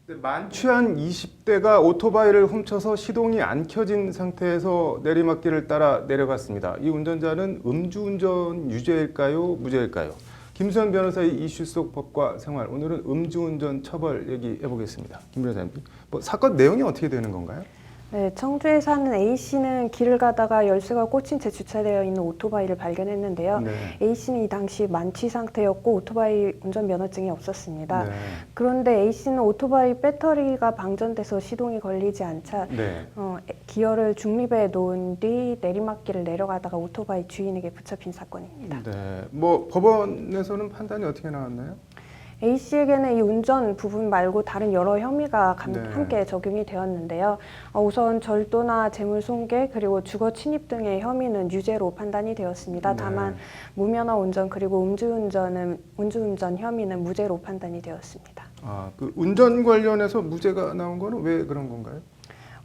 만취한 20대가 오토바이를 훔쳐서 시동이 안 켜진 상태에서 내리막길을 따라 내려갔습니다. 이 운전자는 음주운전 유죄일까요? 무죄일까요? 김수현 변호사의 이슈 속 법과 생활. 오늘은 음주운전 처벌 얘기해 보겠습니다. 김 변호사님, 사건 내용이 어떻게 되는 건가요? 네, 청주에 사는 A씨는 길을 가다가 열쇠가 꽂힌 채 주차되어 있는 오토바이를 발견했는데요. 네. A씨는 이 당시 만취 상태였고 오토바이 운전 면허증이 없었습니다. 네. 그런데 A씨는 오토바이 배터리가 방전돼서 시동이 걸리지 않자 네. 기어를 중립에 놓은 뒤 내리막길을 내려가다가 오토바이 주인에게 붙잡힌 사건입니다. 네. 법원에서는 판단이 어떻게 나왔나요? A씨에게는 이 운전 부분 말고 다른 여러 혐의가 네. 함께 적용이 되었는데요. 우선 절도나 재물손괴 그리고 주거 침입 등의 혐의는 유죄로 판단이 되었습니다. 네. 다만 무면허 운전 그리고 음주운전 혐의는 무죄로 판단이 되었습니다. 그 운전 관련해서 무죄가 나온 거는 왜 그런 건가요?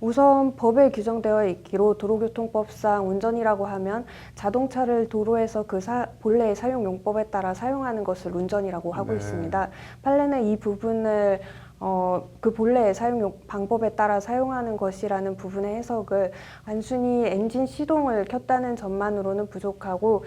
우선 법에 규정되어 있기로 도로교통법상 운전이라고 하면 자동차를 도로에서 그 본래의 사용용법에 따라 사용하는 것을 운전이라고 하고 네. 있습니다. 판례는 이 부분을 그 본래의 사용 방법에 따라 사용하는 것이라는 부분의 해석을 단순히 엔진 시동을 켰다는 점만으로는 부족하고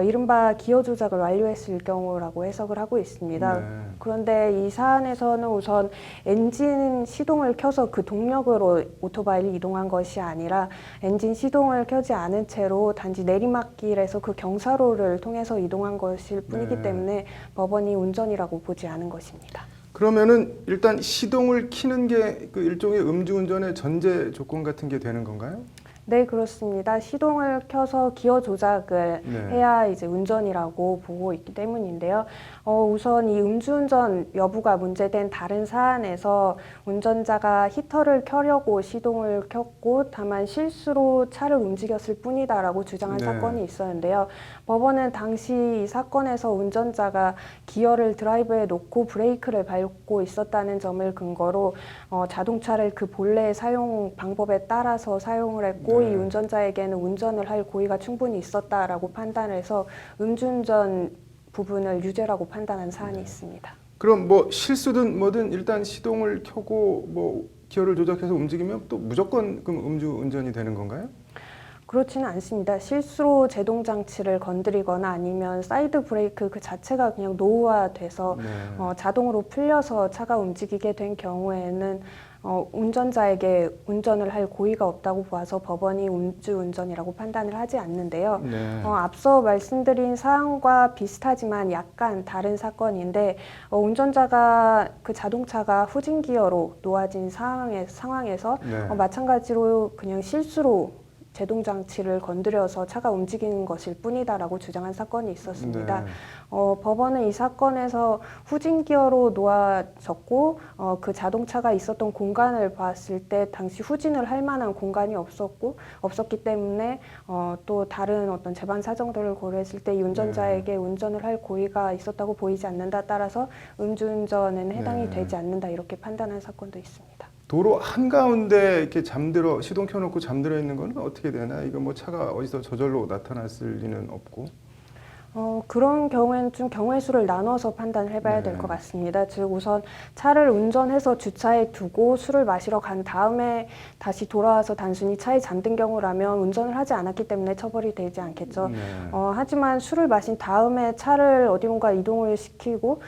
이른바 기어 조작을 완료했을 경우라고 해석을 하고 있습니다. 네. 그런데 이 사안에서는 우선 엔진 시동을 켜서 그 동력으로 오토바이를 이동한 것이 아니라 엔진 시동을 켜지 않은 채로 단지 내리막길에서 그 경사로를 통해서 이동한 것일 뿐이기 네. 때문에 법원이 운전이라고 보지 않은 것입니다. 그러면은 일단 시동을 켜는 게 그 일종의 음주운전의 전제 조건 같은 게 되는 건가요? 네, 그렇습니다. 시동을 켜서 기어 조작을 네. 해야 이제 운전이라고 보고 있기 때문인데요. 우선 이 음주운전 여부가 문제된 다른 사안에서 운전자가 히터를 켜려고 시동을 켰고 다만 실수로 차를 움직였을 뿐이다라고 주장한 네. 사건이 있었는데요. 법원은 당시 이 사건에서 운전자가 기어를 드라이브에 놓고 브레이크를 밟고 있었다는 점을 근거로 자동차를 그 본래의 사용 방법에 따라서 사용을 했고 네. 이 운전자에게는 운전을 할 고의가 충분히 있었다라고 판단해서 음주운전 부분을 유죄라고 판단한 사안이 있습니다. 그럼 실수든 뭐든 일단 시동을 켜고 기어를 조작해서 움직이면 또 무조건 그럼 음주운전이 되는 건가요? 그렇지는 않습니다. 실수로 제동 장치를 건드리거나 아니면 사이드 브레이크 그 자체가 그냥 노후화돼서 네. 자동으로 풀려서 차가 움직이게 된 경우에는 운전자에게 운전을 할 고의가 없다고 봐서 법원이 음주운전이라고 판단을 하지 않는데요. 네. 앞서 말씀드린 사항과 비슷하지만 약간 다른 사건인데 운전자가 그 자동차가 후진 기어로 놓아진 상황에서 네. 마찬가지로 그냥 실수로 제동 장치를 건드려서 차가 움직이는 것일 뿐이다라고 주장한 사건이 있었습니다. 네. 법원은 이 사건에서 후진 기어로 놓아졌고 그 자동차가 있었던 공간을 봤을 때 당시 후진을 할 만한 공간이 없었기 때문에 또 다른 어떤 재반 사정들을 고려했을 때 이 운전자에게 운전을 할 고의가 있었다고 보이지 않는다. 따라서 음주운전에는 해당이 네. 되지 않는다 이렇게 판단한 사건도 있습니다. 도로 한가운데 이렇게 시동 켜놓고 잠들어 있는 건 어떻게 되나? 이거 차가 어디서 저절로 나타났을 리는 없고. 그런 경우에는 좀 경우의 수를 나눠서 판단을 해봐야 네. 될 것 같습니다. 즉 우선 차를 운전해서 주차해 두고 술을 마시러 간 다음에 다시 돌아와서 단순히 차에 잠든 경우라면 운전을 하지 않았기 때문에 처벌이 되지 않겠죠. 네. 하지만 술을 마신 다음에 차를 어디론가 이동을 시키고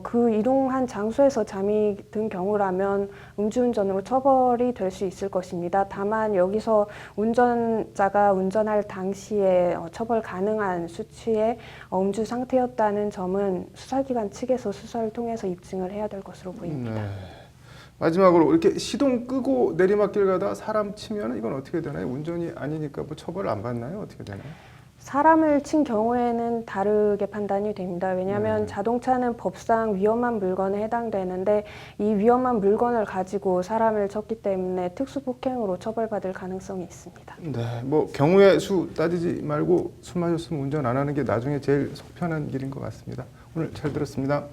그 이동한 장소에서 잠이 든 경우라면 음주운전으로 처벌이 될 수 있을 것입니다. 다만 여기서 운전자가 운전할 당시에 처벌 가능한 수치의 음주 상태였다는 점은 수사기관 측에서 수사를 통해서 입증을 해야 될 것으로 보입니다. 네. 마지막으로 이렇게 시동 끄고 내리막길 가다 사람 치면 이건 어떻게 되나요? 운전이 아니니까 처벌 안 받나요? 어떻게 되나요? 사람을 친 경우에는 다르게 판단이 됩니다. 왜냐하면 자동차는 법상 위험한 물건에 해당되는데 이 위험한 물건을 가지고 사람을 쳤기 때문에 특수폭행으로 처벌받을 가능성이 있습니다. 네, 경우의 수 따지지 말고 술 마셨으면 운전 안 하는 게 나중에 제일 속 편한 길인 것 같습니다. 오늘 잘 들었습니다.